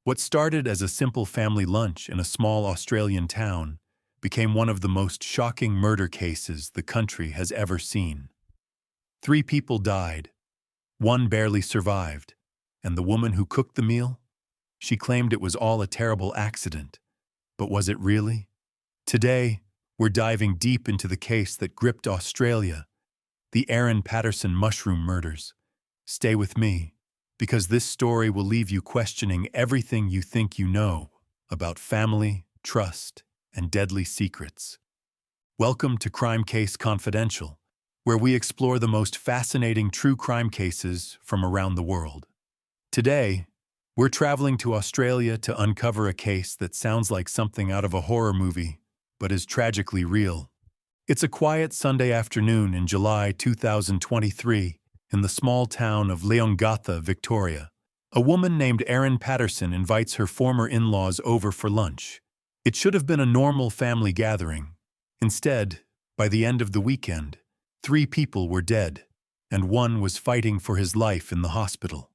What started as a simple family lunch in a small Australian town became one of the most shocking murder cases the country has ever seen. 3 people died, one barely survived, and the woman who cooked the meal? She claimed it was all a terrible accident. But was it really? Today, we're diving deep into the case that gripped Australia, the Erin Patterson mushroom murders. Stay with me, because this story will leave you questioning everything you think you know about family, trust, and deadly secrets. Welcome to Crime Case Confidential, where we explore the most fascinating true crime cases from around the world. Today, we're traveling to Australia to uncover a case that sounds like something out of a horror movie, but is tragically real. It's a quiet Sunday afternoon in July 2023 in the small town of Leongatha, Victoria. A woman named Erin Patterson invites her former in-laws over for lunch. It should have been a normal family gathering. Instead, by the end of the weekend, 3 people were dead, and one was fighting for his life in the hospital.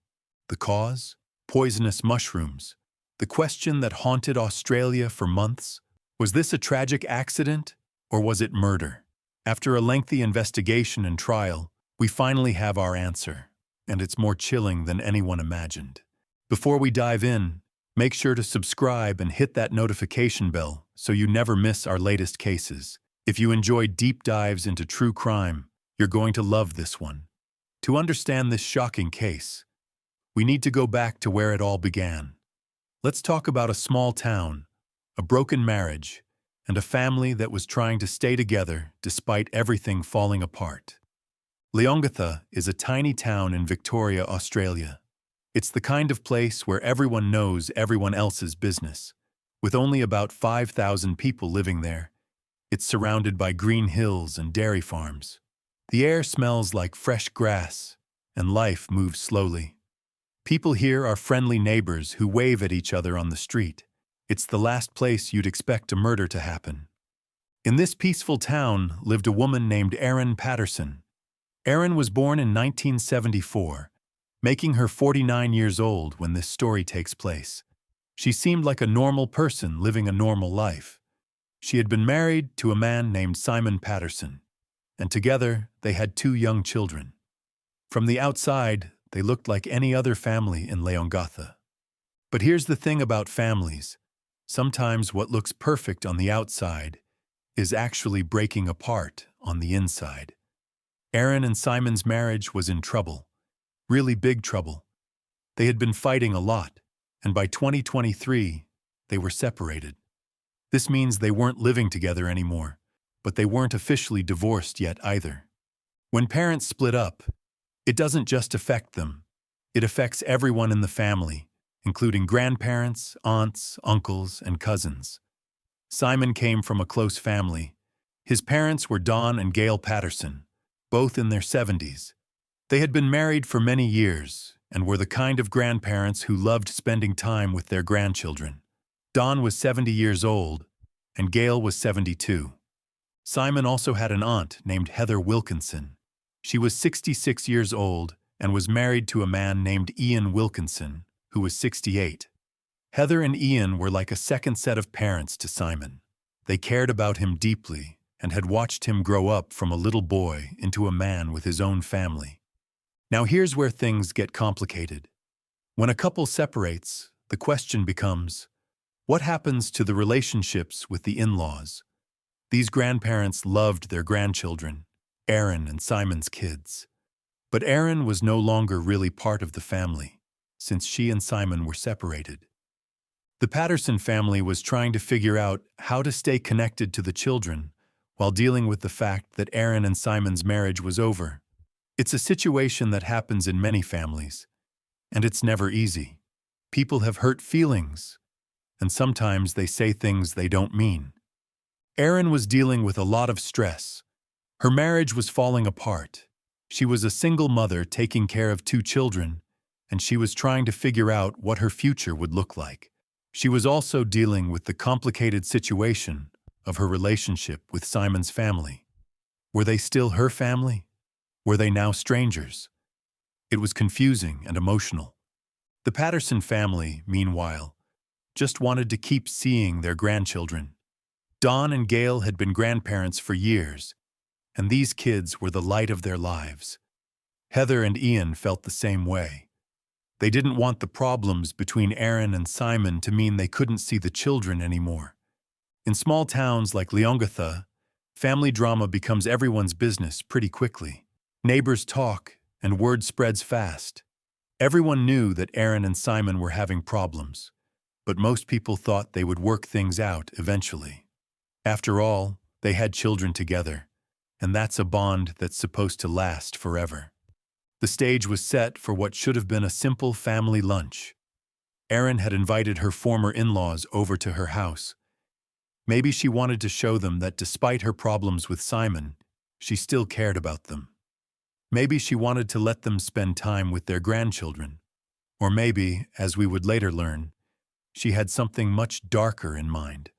The cause? Poisonous mushrooms. The question that haunted Australia for months: was this a tragic accident, or was it murder? After a lengthy investigation and trial, we finally have our answer, and it's more chilling than anyone imagined. Before we dive in, make sure to subscribe and hit that notification bell so you never miss our latest cases. If you enjoy deep dives into true crime, you're going to love this one. To understand this shocking case, we need to go back to where it all began. Let's talk about a small town, a broken marriage, and a family that was trying to stay together despite everything falling apart. Leongatha is a tiny town in Victoria, Australia. It's the kind of place where everyone knows everyone else's business. With only about 5,000 people living there, it's surrounded by green hills and dairy farms. The air smells like fresh grass, and life moves slowly. People here are friendly neighbors who wave at each other on the street. It's the last place you'd expect a murder to happen. In this peaceful town lived a woman named Erin Patterson. Erin was born in 1974, making her 49 years old when this story takes place. She seemed like a normal person living a normal life. She had been married to a man named Simon Patterson, and together they had 2 young children. From the outside, they looked like any other family in Leongatha. But here's the thing about families. Sometimes what looks perfect on the outside is actually breaking apart on the inside. Erin and Simon's marriage was in trouble, really big trouble. They had been fighting a lot, and by 2023, they were separated. This means they weren't living together anymore, but they weren't officially divorced yet either. When parents split up, it doesn't just affect them. It affects everyone in the family, including grandparents, aunts, uncles, and cousins. Simon came from a close family. His parents were Don and Gail Patterson, both in their 70s. They had been married for many years and were the kind of grandparents who loved spending time with their grandchildren. Don was 70 years old, and Gail was 72. Simon also had an aunt named Heather Wilkinson. She was 66 years old and was married to a man named Ian Wilkinson, who was 68. Heather and Ian were like a second set of parents to Simon. They cared about him deeply and had watched him grow up from a little boy into a man with his own family. Now here's where things get complicated. When a couple separates, the question becomes, what happens to the relationships with the in-laws? These grandparents loved their grandchildren, Erin and Simon's kids. But Erin was no longer really part of the family, since she and Simon were separated. The Patterson family was trying to figure out how to stay connected to the children while dealing with the fact that Erin and Simon's marriage was over. It's a situation that happens in many families, and it's never easy. People have hurt feelings, and sometimes they say things they don't mean. Erin was dealing with a lot of stress. Her marriage was falling apart. She was a single mother taking care of 2 children, and she was trying to figure out what her future would look like. She was also dealing with the complicated situation of her relationship with Simon's family. Were they still her family? Were they now strangers? It was confusing and emotional. The Patterson family, meanwhile, just wanted to keep seeing their grandchildren. Dawn and Gail had been grandparents for years, and these kids were the light of their lives. Heather and Ian felt the same way. They didn't want the problems between Erin and Simon to mean they couldn't see the children anymore. In small towns like Leongatha, family drama becomes everyone's business pretty quickly. Neighbors talk, and word spreads fast. Everyone knew that Erin and Simon were having problems, but most people thought they would work things out eventually. After all, they had children together, and that's a bond that's supposed to last forever. The stage was set for what should have been a simple family lunch. Erin had invited her former in-laws over to her house. Maybe she wanted to show them that despite her problems with Simon, she still cared about them. Maybe she wanted to let them spend time with their grandchildren. Or maybe, as we would later learn, she had something much darker in mind.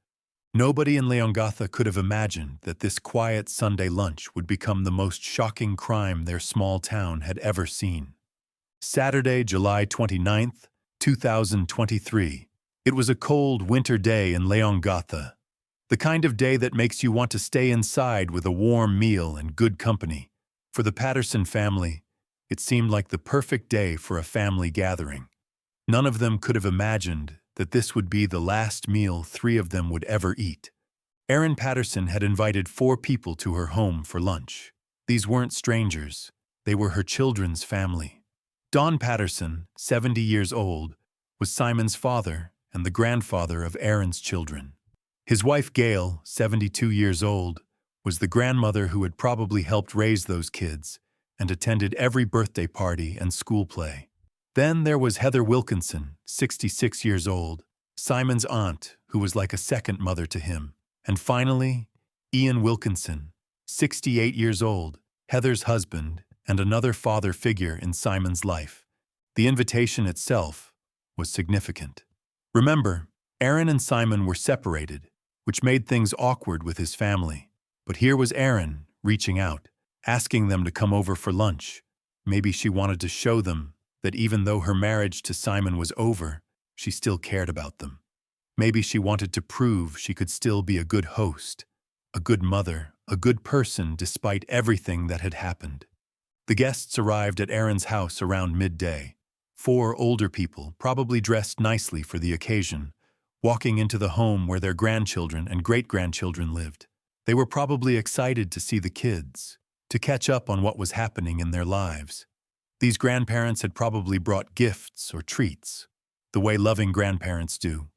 Nobody in Leongatha could have imagined that this quiet Sunday lunch would become the most shocking crime their small town had ever seen. Saturday, July 29th, 2023. It was a cold winter day in Leongatha. The kind of day that makes you want to stay inside with a warm meal and good company. For the Patterson family, it seemed like the perfect day for a family gathering. None of them could have imagined that this would be the last meal three of them would ever eat. Erin Patterson had invited 4 people to her home for lunch. These weren't strangers. They were her children's family. Don Patterson, 70 years old, was Simon's father and the grandfather of Erin's children. His wife Gail, 72 years old, was the grandmother who had probably helped raise those kids and attended every birthday party and school play. Then there was Heather Wilkinson, 66 years old, Simon's aunt, who was like a second mother to him. And finally, Ian Wilkinson, 68 years old, Heather's husband and another father figure in Simon's life. The invitation itself was significant. Remember, Erin and Simon were separated, which made things awkward with his family. But here was Erin reaching out, asking them to come over for lunch. Maybe she wanted to show them that even though her marriage to Simon was over, she still cared about them. Maybe she wanted to prove she could still be a good host, a good mother, a good person despite everything that had happened. The guests arrived at Erin's house around midday. 4 older people, probably dressed nicely for the occasion, walking into the home where their grandchildren and great-grandchildren lived. They were probably excited to see the kids, to catch up on what was happening in their lives. These grandparents had probably brought gifts or treats, the way loving grandparents do.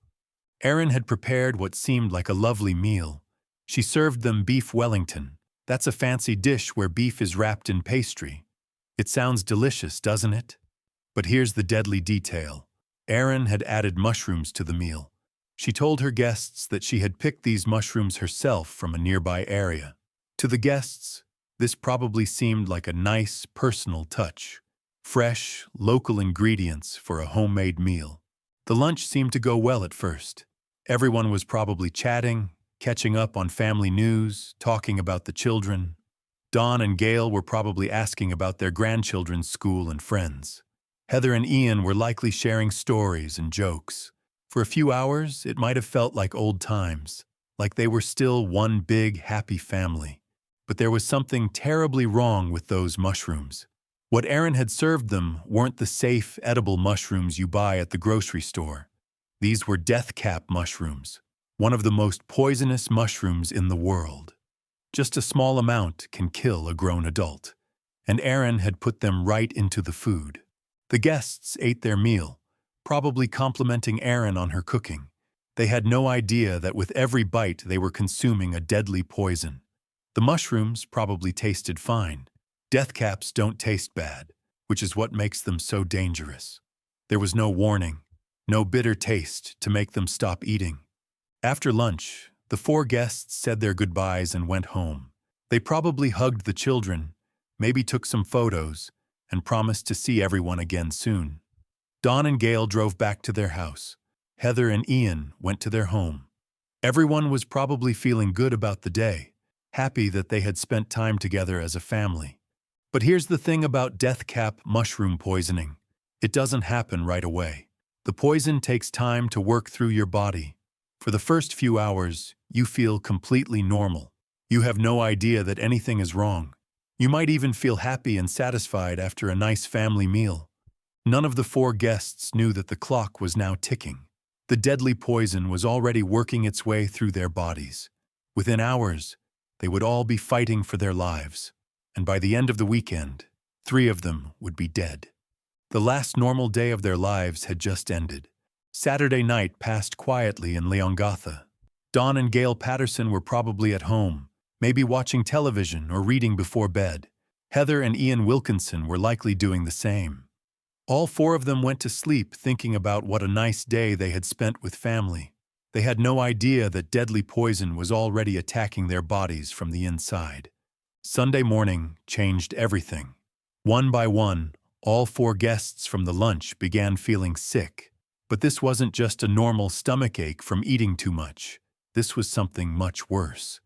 Erin had prepared what seemed like a lovely meal. She served them beef Wellington. That's a fancy dish where beef is wrapped in pastry. It sounds delicious, doesn't it? But here's the deadly detail. Erin had added mushrooms to the meal. She told her guests that she had picked these mushrooms herself from a nearby area. To the guests, this probably seemed like a nice, personal touch. Fresh, local ingredients for a homemade meal. The lunch seemed to go well at first. Everyone was probably chatting, catching up on family news, talking about the children. Dawn and Gail were probably asking about their grandchildren's school and friends. Heather and Ian were likely sharing stories and jokes. For a few hours, it might have felt like old times, like they were still one big, happy family. But there was something terribly wrong with those mushrooms. What Erin had served them weren't the safe, edible mushrooms you buy at the grocery store. These were death cap mushrooms, one of the most poisonous mushrooms in the world. Just a small amount can kill a grown adult, and Erin had put them right into the food. The guests ate their meal, probably complimenting Erin on her cooking. They had no idea that with every bite they were consuming a deadly poison. The mushrooms probably tasted fine. Death caps don't taste bad, which is what makes them so dangerous. There was no warning, no bitter taste to make them stop eating. After lunch, the 4 guests said their goodbyes and went home. They probably hugged the children, maybe took some photos, and promised to see everyone again soon. Dawn and Gail drove back to their house. Heather and Ian went to their home. Everyone was probably feeling good about the day, happy that they had spent time together as a family. But here's the thing about death cap mushroom poisoning. It doesn't happen right away. The poison takes time to work through your body. For the first few hours, you feel completely normal. You have no idea that anything is wrong. You might even feel happy and satisfied after a nice family meal. None of the 4 guests knew that the clock was now ticking. The deadly poison was already working its way through their bodies. Within hours, they would all be fighting for their lives. And by the end of the weekend, 3 of them would be dead. The last normal day of their lives had just ended. Saturday night passed quietly in Leongatha. Don and Gail Patterson were probably at home, maybe watching television or reading before bed. Heather and Ian Wilkinson were likely doing the same. All 4 of them went to sleep thinking about what a nice day they had spent with family. They had no idea that deadly poison was already attacking their bodies from the inside. Sunday morning changed everything. One by one, all 4 guests from the lunch began feeling sick. But this wasn't just a normal stomachache from eating too much. This was something much worse.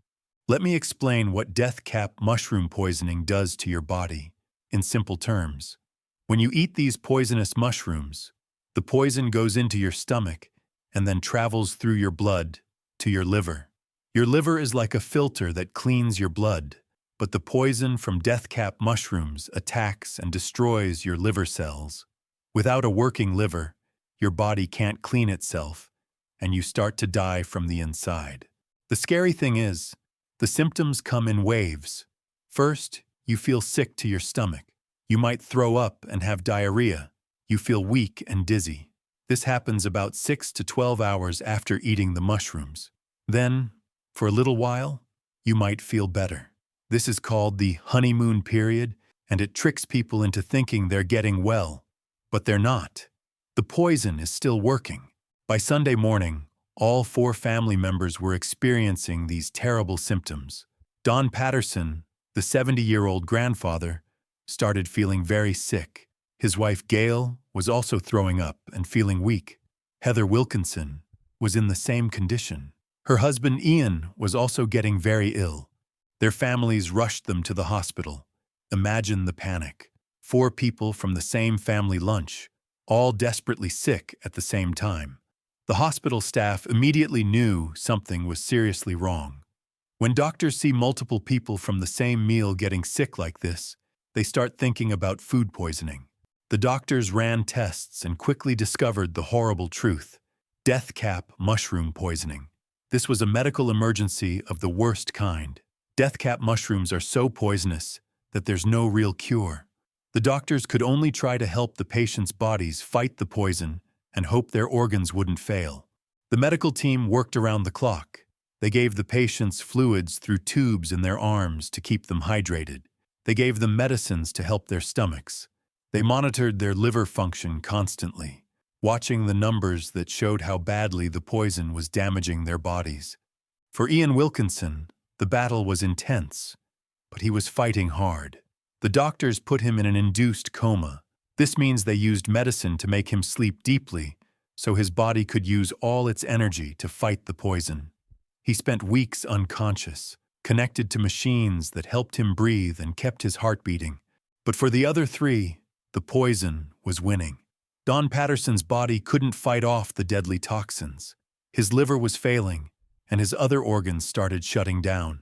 Let me explain what death cap mushroom poisoning does to your body, in simple terms. When you eat these poisonous mushrooms, the poison goes into your stomach and then travels through your blood to your liver. Your liver is like a filter that cleans your blood, but the poison from death cap mushrooms attacks and destroys your liver cells. Without a working liver, your body can't clean itself, and you start to die from the inside. The scary thing is, the symptoms come in waves. First, you feel sick to your stomach. You might throw up and have diarrhea. You feel weak and dizzy. This happens about 6 to 12 hours after eating the mushrooms. Then, for a little while, you might feel better. This is called the honeymoon period, and it tricks people into thinking they're getting well, but they're not. The poison is still working. By Sunday morning, all 4 family members were experiencing these terrible symptoms. Don Patterson, the 70-year-old grandfather, started feeling very sick. His wife Gail was also throwing up and feeling weak. Heather Wilkinson was in the same condition. Her husband Ian was also getting very ill. Their families rushed them to the hospital. Imagine the panic. 4 people from the same family lunch, all desperately sick at the same time. The hospital staff immediately knew something was seriously wrong. When doctors see multiple people from the same meal getting sick like this, they start thinking about food poisoning. The doctors ran tests and quickly discovered the horrible truth: death cap mushroom poisoning. This was a medical emergency of the worst kind. Death cap mushrooms are so poisonous that there's no real cure. The doctors could only try to help the patients' bodies fight the poison and hope their organs wouldn't fail. The medical team worked around the clock. They gave the patients fluids through tubes in their arms to keep them hydrated. They gave them medicines to help their stomachs. They monitored their liver function constantly, watching the numbers that showed how badly the poison was damaging their bodies. For Ian Wilkinson, the battle was intense, but he was fighting hard. The doctors put him in an induced coma. This means they used medicine to make him sleep deeply, so his body could use all its energy to fight the poison. He spent weeks unconscious, connected to machines that helped him breathe and kept his heart beating. But for the other 3, the poison was winning. Don Patterson's body couldn't fight off the deadly toxins. His liver was failing, and his other organs started shutting down.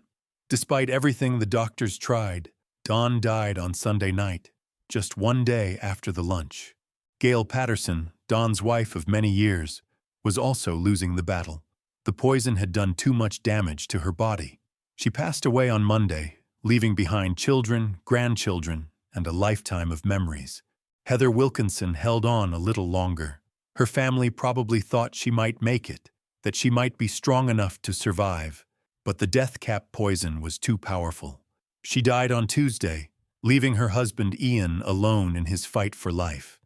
Despite everything the doctors tried, Don died on Sunday night, just 1 day after the lunch. Gail Patterson, Don's wife of many years, was also losing the battle. The poison had done too much damage to her body. She passed away on Monday, leaving behind children, grandchildren, and a lifetime of memories. Heather Wilkinson held on a little longer. Her family probably thought she might make it, that she might be strong enough to survive, but the death cap poison was too powerful. She died on Tuesday, leaving her husband Ian alone in his fight for life.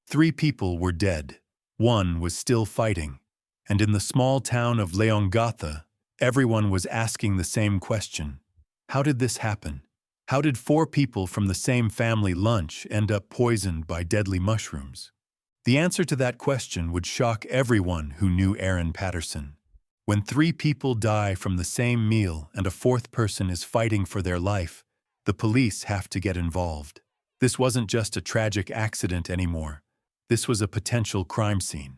3 people were dead. 1 was still fighting. And in the small town of Leongatha, everyone was asking the same question: how did this happen? How did 4 people from the same family lunch end up poisoned by deadly mushrooms? The answer to that question would shock everyone who knew Erin Patterson. When 3 people die from the same meal and a 4th person is fighting for their life, the police have to get involved. This wasn't just a tragic accident anymore. This was a potential crime scene.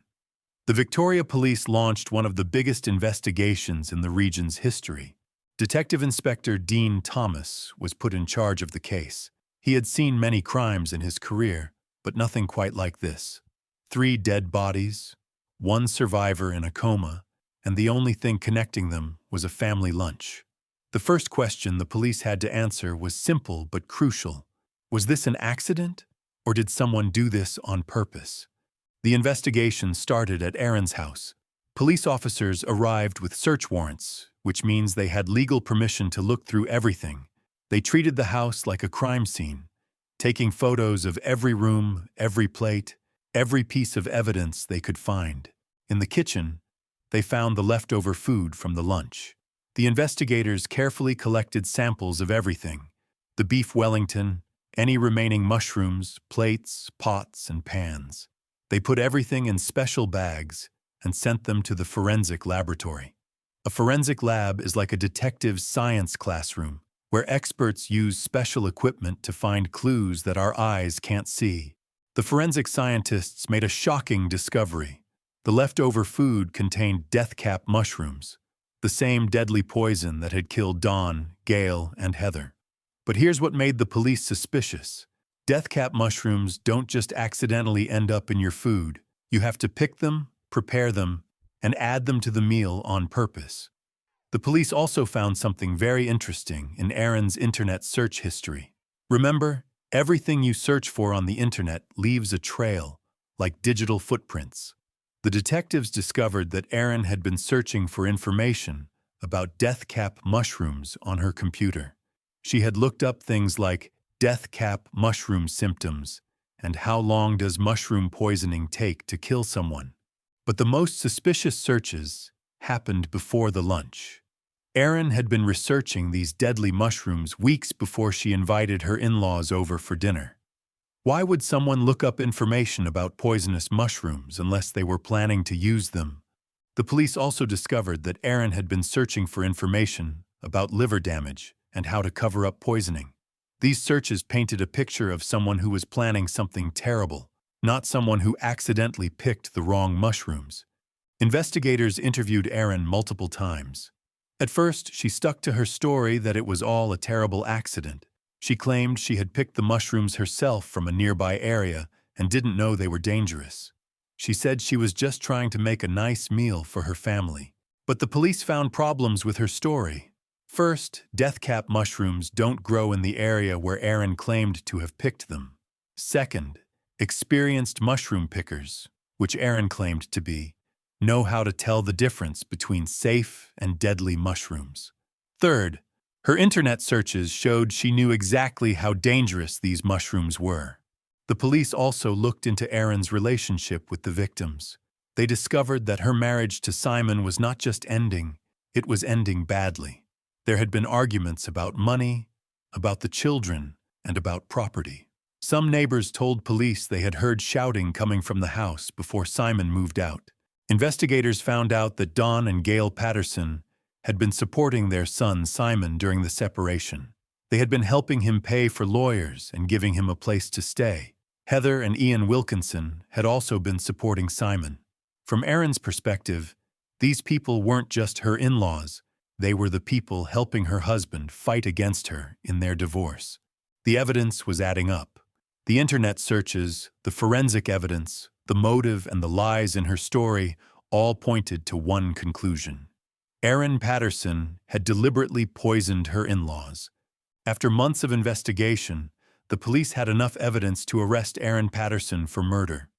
The Victoria Police launched one of the biggest investigations in the region's history. Detective Inspector Dean Thomas was put in charge of the case. He had seen many crimes in his career, but nothing quite like this. 3 dead bodies, 1 survivor in a coma, and the only thing connecting them was a family lunch. The first question the police had to answer was simple but crucial. Was this an accident, or did someone do this on purpose? The investigation started at Erin's house. Police officers arrived with search warrants, which means they had legal permission to look through everything. They treated the house like a crime scene, taking photos of every room, every plate, every piece of evidence they could find. In the kitchen, they found the leftover food from the lunch. The investigators carefully collected samples of everything: the beef Wellington, any remaining mushrooms, plates, pots, and pans. They put everything in special bags and sent them to the forensic laboratory. A forensic lab is like a detective's science classroom, where experts use special equipment to find clues that our eyes can't see. The forensic scientists made a shocking discovery. The leftover food contained deathcap mushrooms, the same deadly poison that had killed Dawn, Gail, and Heather. But here's what made the police suspicious. Deathcap mushrooms don't just accidentally end up in your food. You have to pick them, prepare them, and add them to the meal on purpose. The police also found something very interesting in Erin's internet search history. Remember, everything you search for on the internet leaves a trail, like digital footprints. The detectives discovered that Erin had been searching for information about deathcap mushrooms on her computer. She had looked up things like deathcap mushroom symptoms and how long does mushroom poisoning take to kill someone. But the most suspicious searches happened before the lunch. Erin had been researching these deadly mushrooms weeks before she invited her in-laws over for dinner. Why would someone look up information about poisonous mushrooms unless they were planning to use them? The police also discovered that Erin had been searching for information about liver damage and how to cover up poisoning. These searches painted a picture of someone who was planning something terrible, not someone who accidentally picked the wrong mushrooms. Investigators interviewed Erin multiple times. At first, she stuck to her story that it was all a terrible accident. She claimed she had picked the mushrooms herself from a nearby area and didn't know they were dangerous. She said she was just trying to make a nice meal for her family. But the police found problems with her story. First, deathcap mushrooms don't grow in the area where Erin claimed to have picked them. Second, experienced mushroom pickers, which Erin claimed to be, know how to tell the difference between safe and deadly mushrooms. Third, her internet searches showed she knew exactly how dangerous these mushrooms were. The police also looked into Erin's relationship with the victims. They discovered that her marriage to Simon was not just ending, it was ending badly. There had been arguments about money, about the children, and about property. Some neighbors told police they had heard shouting coming from the house before Simon moved out. Investigators found out that Dawn and Gail Patterson had been supporting their son Simon during the separation. They had been helping him pay for lawyers and giving him a place to stay. Heather and Ian Wilkinson had also been supporting Simon. From Erin's perspective, these people weren't just her in-laws, they were the people helping her husband fight against her in their divorce. The evidence was adding up. The internet searches, the forensic evidence, the motive and the lies in her story all pointed to one conclusion. Erin Patterson had deliberately poisoned her in-laws. After months of investigation, the police had enough evidence to arrest Erin Patterson for murder.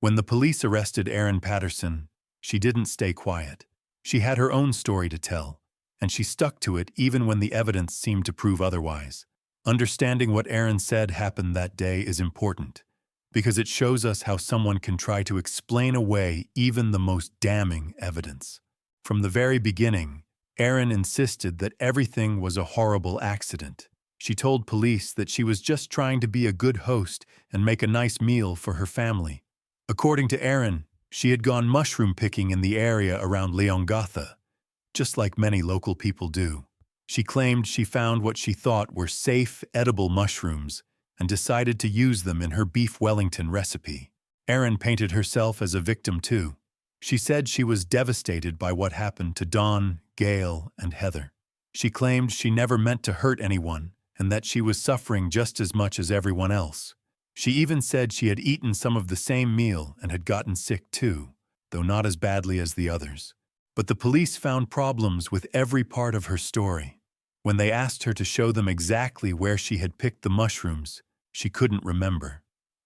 When the police arrested Erin Patterson, she didn't stay quiet. She had her own story to tell, and she stuck to it even when the evidence seemed to prove otherwise. Understanding what Erin said happened that day is important, because it shows us how someone can try to explain away even the most damning evidence. From the very beginning, Erin insisted that everything was a horrible accident. She told police that she was just trying to be a good host and make a nice meal for her family. According to Erin, she had gone mushroom picking in the area around Leongatha, just like many local people do. She claimed she found what she thought were safe, edible mushrooms and decided to use them in her beef Wellington recipe. Erin painted herself as a victim too. She said she was devastated by what happened to Dawn, Gail, and Heather. She claimed she never meant to hurt anyone and that she was suffering just as much as everyone else. She even said she had eaten some of the same meal and had gotten sick too, though not as badly as the others. But the police found problems with every part of her story. When they asked her to show them exactly where she had picked the mushrooms, she couldn't remember.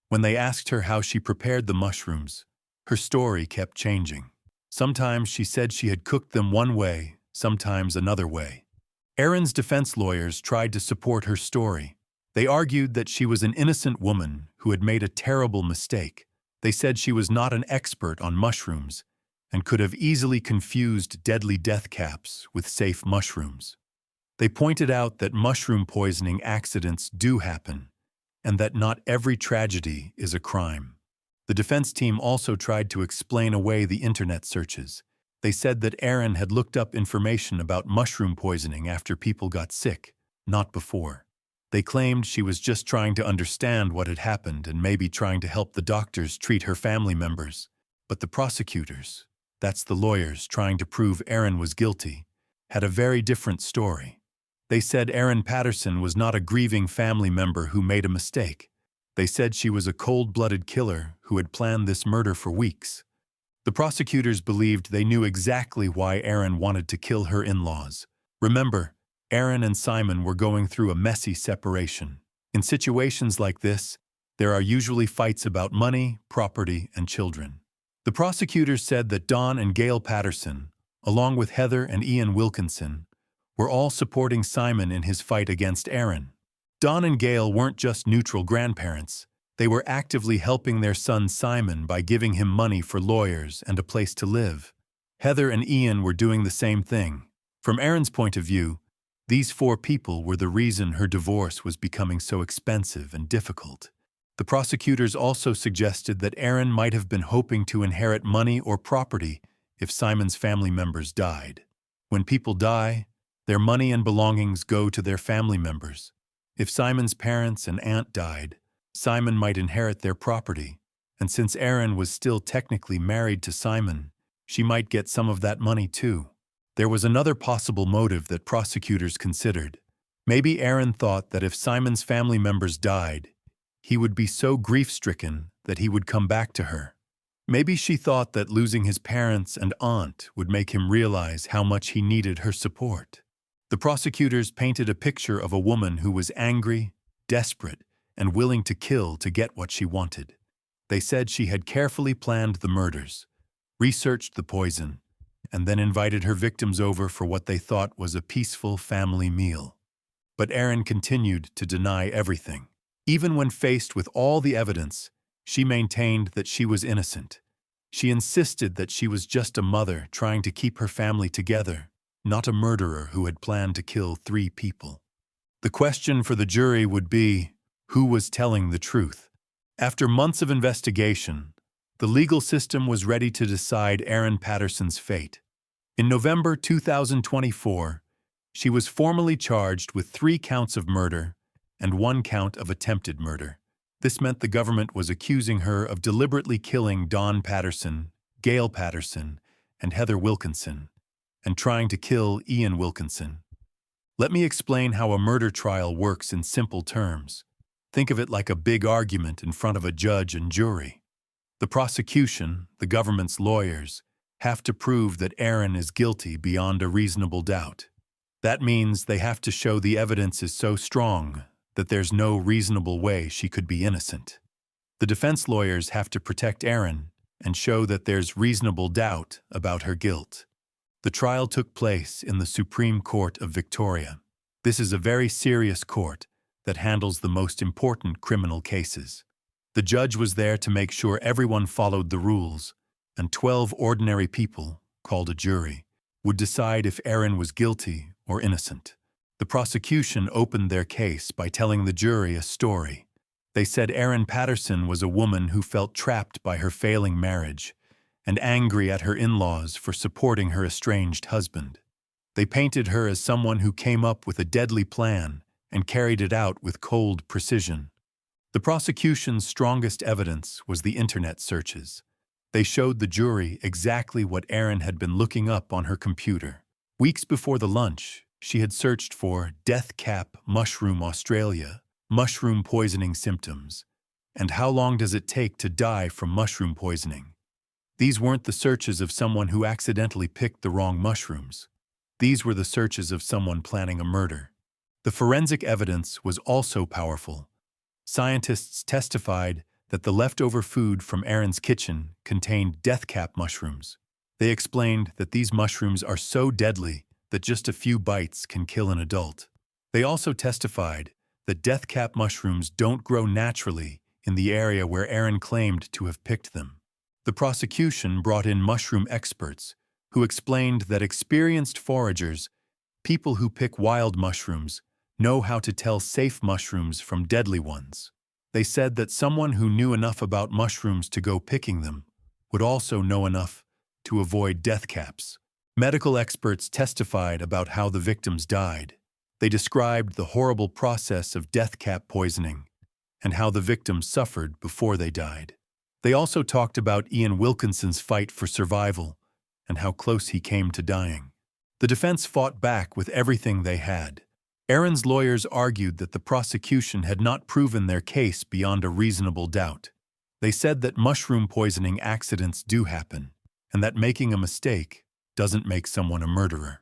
When they asked her how she prepared the mushrooms, her story kept changing. Sometimes she said she had cooked them one way, sometimes another way. Erin's defense lawyers tried to support her story. They argued that she was an innocent woman who had made a terrible mistake. They said she was not an expert on mushrooms and could have easily confused deadly death caps with safe mushrooms. They pointed out that mushroom poisoning accidents do happen and that not every tragedy is a crime. The defense team also tried to explain away the internet searches. They said that Erin had looked up information about mushroom poisoning after people got sick, not before. They claimed she was just trying to understand what had happened and maybe trying to help the doctors treat her family members. But the prosecutors, that's the lawyers trying to prove Erin was guilty, had a very different story. They said Erin Patterson was not a grieving family member who made a mistake. They said she was a cold-blooded killer who had planned this murder for weeks. The prosecutors believed they knew exactly why Erin wanted to kill her in-laws. Remember, Erin and Simon were going through a messy separation. In situations like this, there are usually fights about money, property, and children. The prosecutors said that Dawn and Gail Patterson, along with Heather and Ian Wilkinson, were all supporting Simon in his fight against Erin. Dawn and Gail weren't just neutral grandparents. They were actively helping their son Simon by giving him money for lawyers and a place to live. Heather and Ian were doing the same thing. From Erin's point of view, these four people were the reason her divorce was becoming so expensive and difficult. The prosecutors also suggested that Erin might have been hoping to inherit money or property if Simon's family members died. When people die, their money and belongings go to their family members. If Simon's parents and aunt died, Simon might inherit their property, and since Erin was still technically married to Simon, she might get some of that money too. There was another possible motive that prosecutors considered. Maybe Erin thought that if Simon's family members died, he would be so grief-stricken that he would come back to her. Maybe she thought that losing his parents and aunt would make him realize how much he needed her support. The prosecutors painted a picture of a woman who was angry, desperate, and willing to kill to get what she wanted. They said she had carefully planned the murders, researched the poison, and then invited her victims over for what they thought was a peaceful family meal. But Erin continued to deny everything. Even when faced with all the evidence, she maintained that she was innocent. She insisted that she was just a mother trying to keep her family together, not a murderer who had planned to kill 3 people. The question for the jury would be, who was telling the truth? After months of investigation, the legal system was ready to decide Erin Patterson's fate. In November 2024, she was formally charged with 3 counts of murder and 1 count of attempted murder. This meant the government was accusing her of deliberately killing Dawn Patterson, Gail Patterson, and Heather Wilkinson, and trying to kill Ian Wilkinson. Let me explain how a murder trial works in simple terms. Think of it like a big argument in front of a judge and jury. The prosecution, the government's lawyers, have to prove that Erin is guilty beyond a reasonable doubt. That means they have to show the evidence is so strong that there's no reasonable way she could be innocent. The defense lawyers have to protect Erin and show that there's reasonable doubt about her guilt. The trial took place in the Supreme Court of Victoria. This is a very serious court that handles the most important criminal cases. The judge was there to make sure everyone followed the rules, and 12 ordinary people, called a jury, would decide if Erin was guilty or innocent. The prosecution opened their case by telling the jury a story. They said Erin Patterson was a woman who felt trapped by her failing marriage and angry at her in-laws for supporting her estranged husband. They painted her as someone who came up with a deadly plan and carried it out with cold precision. The prosecution's strongest evidence was the internet searches. They showed the jury exactly what Erin had been looking up on her computer. Weeks before the lunch, she had searched for death cap mushroom Australia, mushroom poisoning symptoms, and how long does it take to die from mushroom poisoning. These weren't the searches of someone who accidentally picked the wrong mushrooms. These were the searches of someone planning a murder. The forensic evidence was also powerful. Scientists testified that the leftover food from Erin's kitchen contained death cap mushrooms. They explained that these mushrooms are so deadly that just a few bites can kill an adult. They also testified that death cap mushrooms don't grow naturally in the area where Erin claimed to have picked them. The prosecution brought in mushroom experts who explained that experienced foragers, people who pick wild mushrooms, know how to tell safe mushrooms from deadly ones. They said that someone who knew enough about mushrooms to go picking them would also know enough to avoid death caps. Medical experts testified about how the victims died. They described the horrible process of death cap poisoning and how the victims suffered before they died. They also talked about Ian Wilkinson's fight for survival and how close he came to dying. The defense fought back with everything they had. Erin's lawyers argued that the prosecution had not proven their case beyond a reasonable doubt. They said that mushroom poisoning accidents do happen, and that making a mistake doesn't make someone a murderer.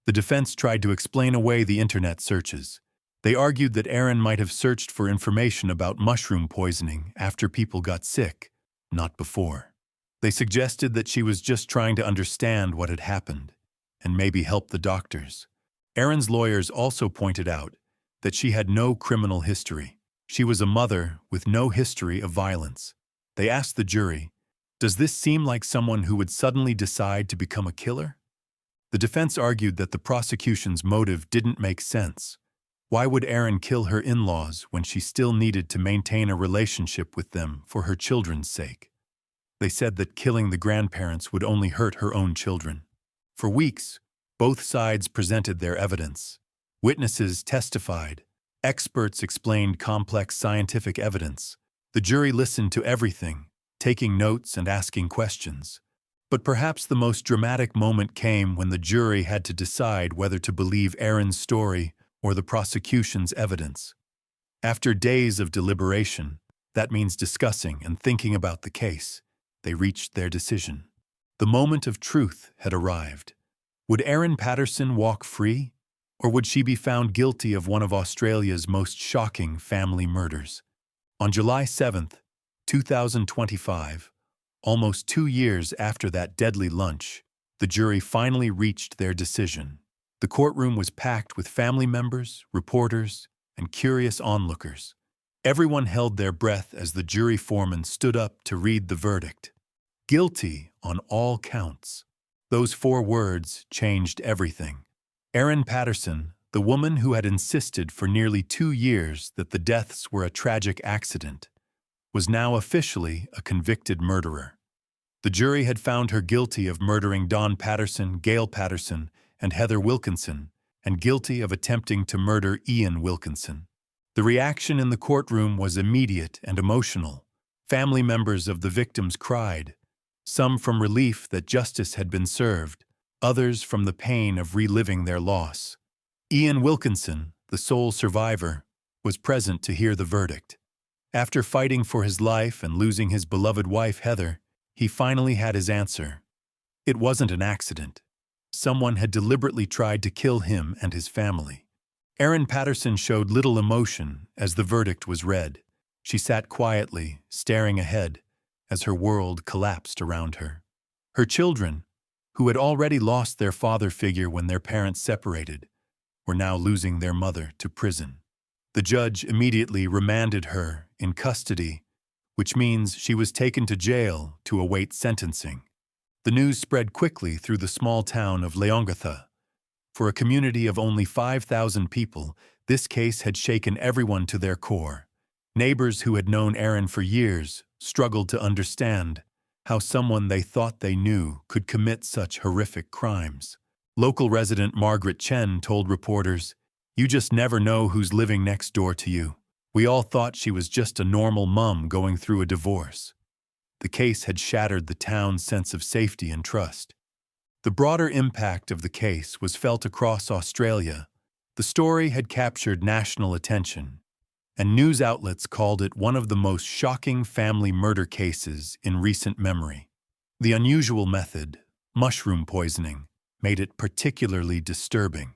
The defense tried to explain away the internet searches. They argued that Erin might have searched for information about mushroom poisoning after people got sick, not before. They suggested that she was just trying to understand what had happened, and maybe help the doctors. Erin's lawyers also pointed out that she had no criminal history. She was a mother with no history of violence. They asked the jury, "Does this seem like someone who would suddenly decide to become a killer?" The defense argued that the prosecution's motive didn't make sense. Why would Erin kill her in-laws when she still needed to maintain a relationship with them for her children's sake? They said that killing the grandparents would only hurt her own children. For weeks, both sides presented their evidence. Witnesses testified. Experts explained complex scientific evidence. The jury listened to everything, taking notes and asking questions. But perhaps the most dramatic moment came when the jury had to decide whether to believe Erin's story or the prosecution's evidence. After days of deliberation, that means discussing and thinking about the case, they reached their decision. The moment of truth had arrived. Would Erin Patterson walk free, or would she be found guilty of one of Australia's most shocking family murders? On July 7th, 2025, almost 2 years after that deadly lunch, the jury finally reached their decision. The courtroom was packed with family members, reporters, and curious onlookers. Everyone held their breath as the jury foreman stood up to read the verdict. Guilty on all counts. Those 4 words changed everything. Erin Patterson, the woman who had insisted for nearly 2 years that the deaths were a tragic accident, was now officially a convicted murderer. The jury had found her guilty of murdering Don Patterson, Gail Patterson, and Heather Wilkinson, and guilty of attempting to murder Ian Wilkinson. The reaction in the courtroom was immediate and emotional. Family members of the victims cried, some from relief that justice had been served, others from the pain of reliving their loss. Ian Wilkinson, the sole survivor, was present to hear the verdict. After fighting for his life and losing his beloved wife, Heather, he finally had his answer. It wasn't an accident. Someone had deliberately tried to kill him and his family. Erin Patterson showed little emotion as the verdict was read. She sat quietly, staring ahead, as her world collapsed around her. Her children, who had already lost their father figure when their parents separated, were now losing their mother to prison. The judge immediately remanded her in custody, which means she was taken to jail to await sentencing. The news spread quickly through the small town of Leongatha. For a community of only 5,000 people, this case had shaken everyone to their core. Neighbors who had known Erin for years struggled to understand how someone they thought they knew could commit such horrific crimes. Local resident Margaret Chen told reporters, "You just never know who's living next door to you. We all thought she was just a normal mom going through a divorce." The case had shattered the town's sense of safety and trust. The broader impact of the case was felt across Australia. The story had captured national attention, and news outlets called it one of the most shocking family murder cases in recent memory. The unusual method, mushroom poisoning, made it particularly disturbing.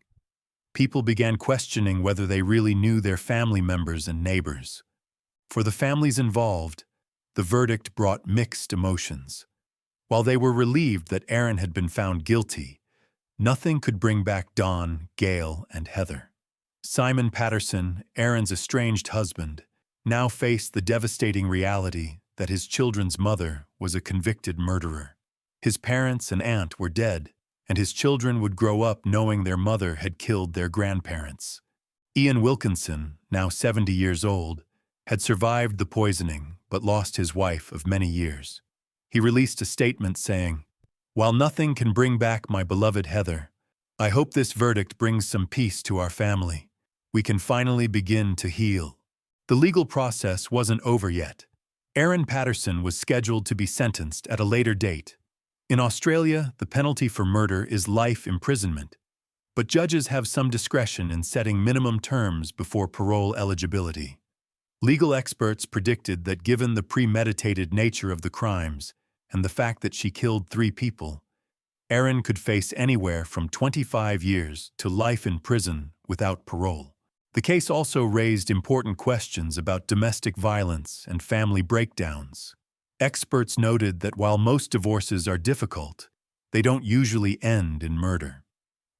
People began questioning whether they really knew their family members and neighbors. For the families involved, the verdict brought mixed emotions. While they were relieved that Erin had been found guilty, nothing could bring back Don, Gail, and Heather. Simon Patterson, Erin's estranged husband, now faced the devastating reality that his children's mother was a convicted murderer. His parents and aunt were dead, and his children would grow up knowing their mother had killed their grandparents. Ian Wilkinson, now 70 years old, had survived the poisoning but lost his wife of many years. He released a statement saying, "While nothing can bring back my beloved Heather, I hope this verdict brings some peace to our family. We can finally begin to heal." The legal process wasn't over yet. Erin Patterson was scheduled to be sentenced at a later date. In Australia, the penalty for murder is life imprisonment, but judges have some discretion in setting minimum terms before parole eligibility. Legal experts predicted that given the premeditated nature of the crimes and the fact that she killed 3 people, Erin could face anywhere from 25 years to life in prison without parole. The case also raised important questions about domestic violence and family breakdowns. Experts noted that while most divorces are difficult, they don't usually end in murder.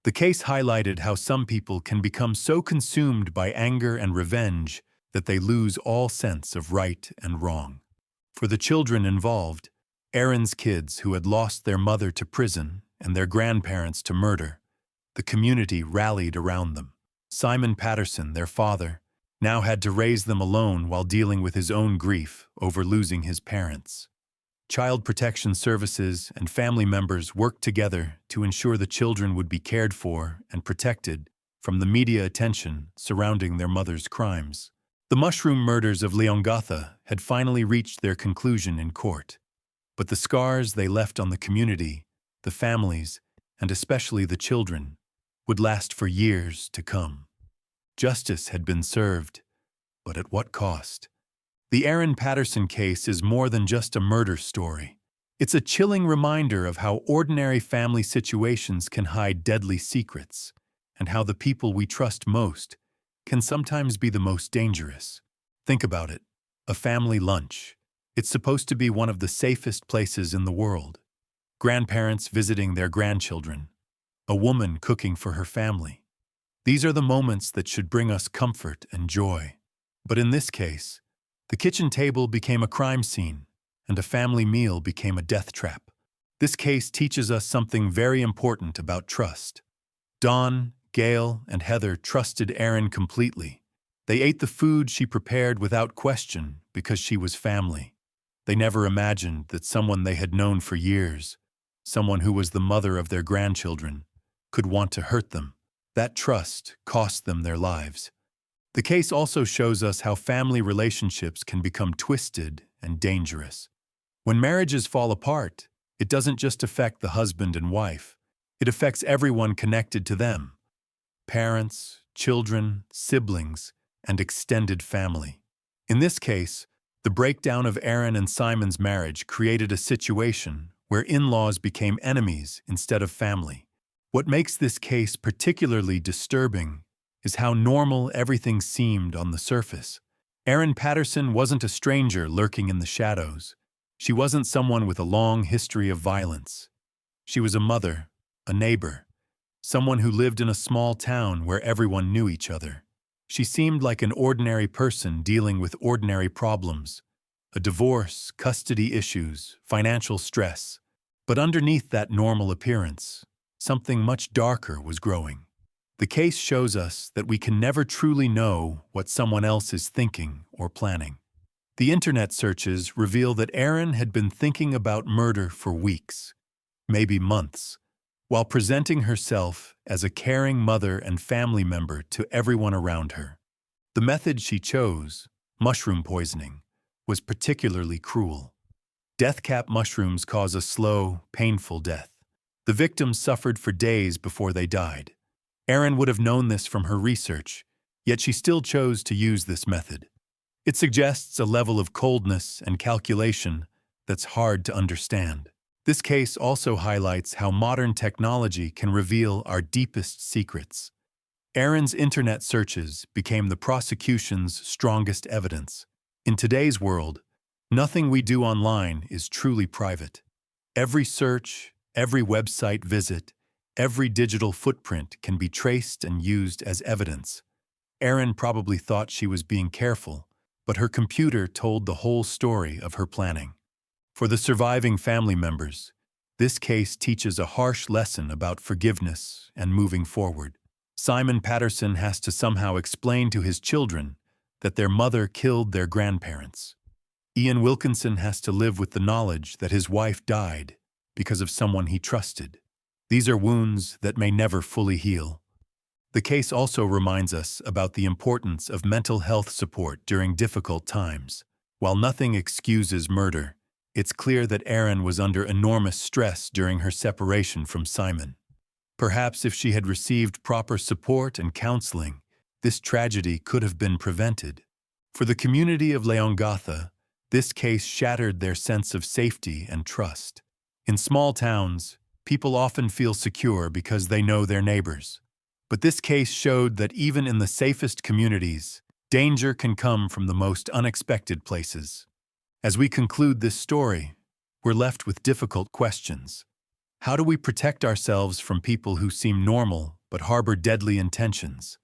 The case highlighted how some people can become so consumed by anger and revenge that they lose all sense of right and wrong. For the children involved, Erin's kids who had lost their mother to prison and their grandparents to murder, the community rallied around them. Simon Patterson, their father, now had to raise them alone while dealing with his own grief over losing his parents. Child protection services and family members worked together to ensure the children would be cared for and protected from the media attention surrounding their mother's crimes. The mushroom murders of Leongatha had finally reached their conclusion in court, but the scars they left on the community, the families, and especially the children, would last for years to come. Justice had been served, but at what cost? The Erin Patterson case is more than just a murder story. It's a chilling reminder of how ordinary family situations can hide deadly secrets, and how the people we trust most can sometimes be the most dangerous. Think about it. A family lunch. It's supposed to be one of the safest places in the world. Grandparents visiting their grandchildren. A woman cooking for her family. These are the moments that should bring us comfort and joy. But in this case, the kitchen table became a crime scene, and a family meal became a death trap. This case teaches us something very important about trust. Dawn, Gail, and Heather trusted Erin completely. They ate the food she prepared without question because she was family. They never imagined that someone they had known for years, someone who was the mother of their grandchildren, could want to hurt them. That trust cost them their lives. The case also shows us how family relationships can become twisted and dangerous. When marriages fall apart, it doesn't just affect the husband and wife. It affects everyone connected to them. Parents, children, siblings, and extended family. In this case, the breakdown of Erin and Simon's marriage created a situation where in-laws became enemies instead of family. What makes this case particularly disturbing is how normal everything seemed on the surface. Erin Patterson wasn't a stranger lurking in the shadows. She wasn't someone with a long history of violence. She was a mother, a neighbor, someone who lived in a small town where everyone knew each other. She seemed like an ordinary person dealing with ordinary problems. A divorce, custody issues, financial stress. But underneath that normal appearance, something much darker was growing. The case shows us that we can never truly know what someone else is thinking or planning. The internet searches reveal that Erin had been thinking about murder for weeks, maybe months, while presenting herself as a caring mother and family member to everyone around her. The method she chose, mushroom poisoning, was particularly cruel. Death cap mushrooms cause a slow, painful death. The victims suffered for days before they died. Erin would have known this from her research, yet she still chose to use this method. It suggests a level of coldness and calculation that's hard to understand. This case also highlights how modern technology can reveal our deepest secrets. Erin's internet searches became the prosecution's strongest evidence. In today's world, nothing we do online is truly private. Every search, every website visit, every digital footprint can be traced and used as evidence. Erin probably thought she was being careful, but her computer told the whole story of her planning. For the surviving family members, this case teaches a harsh lesson about forgiveness and moving forward. Simon Patterson has to somehow explain to his children that their mother killed their grandparents. Ian Wilkinson has to live with the knowledge that his wife died because of someone he trusted. These are wounds that may never fully heal. The case also reminds us about the importance of mental health support during difficult times. While nothing excuses murder, it's clear that Erin was under enormous stress during her separation from Simon. Perhaps if she had received proper support and counseling, this tragedy could have been prevented. For the community of Leongatha, this case shattered their sense of safety and trust. In small towns, people often feel secure because they know their neighbors. But this case showed that even in the safest communities, danger can come from the most unexpected places. As we conclude this story, we're left with difficult questions. How do we protect ourselves from people who seem normal but harbor deadly intentions?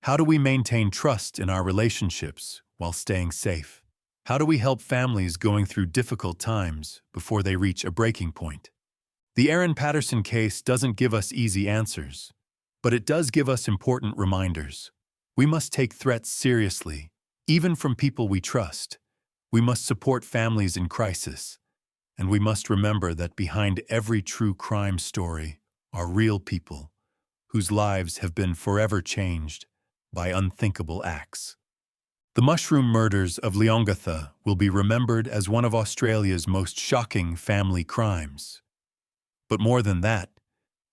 How do we maintain trust in our relationships while staying safe? How do we help families going through difficult times before they reach a breaking point? The Erin Patterson case doesn't give us easy answers, but it does give us important reminders. We must take threats seriously, even from people we trust. We must support families in crisis, and we must remember that behind every true crime story are real people whose lives have been forever changed by unthinkable acts. The mushroom murders of Leongatha will be remembered as one of Australia's most shocking family crimes. But more than that,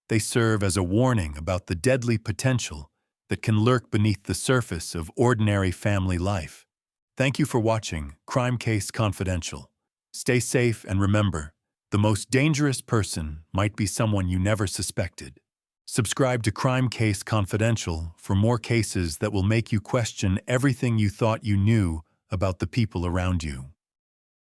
they serve as a warning about the deadly potential that can lurk beneath the surface of ordinary family life. Thank you for watching Crime Case Confidential. Stay safe and remember, the most dangerous person might be someone you never suspected. Subscribe to Crime Case Confidential for more cases that will make you question everything you thought you knew about the people around you.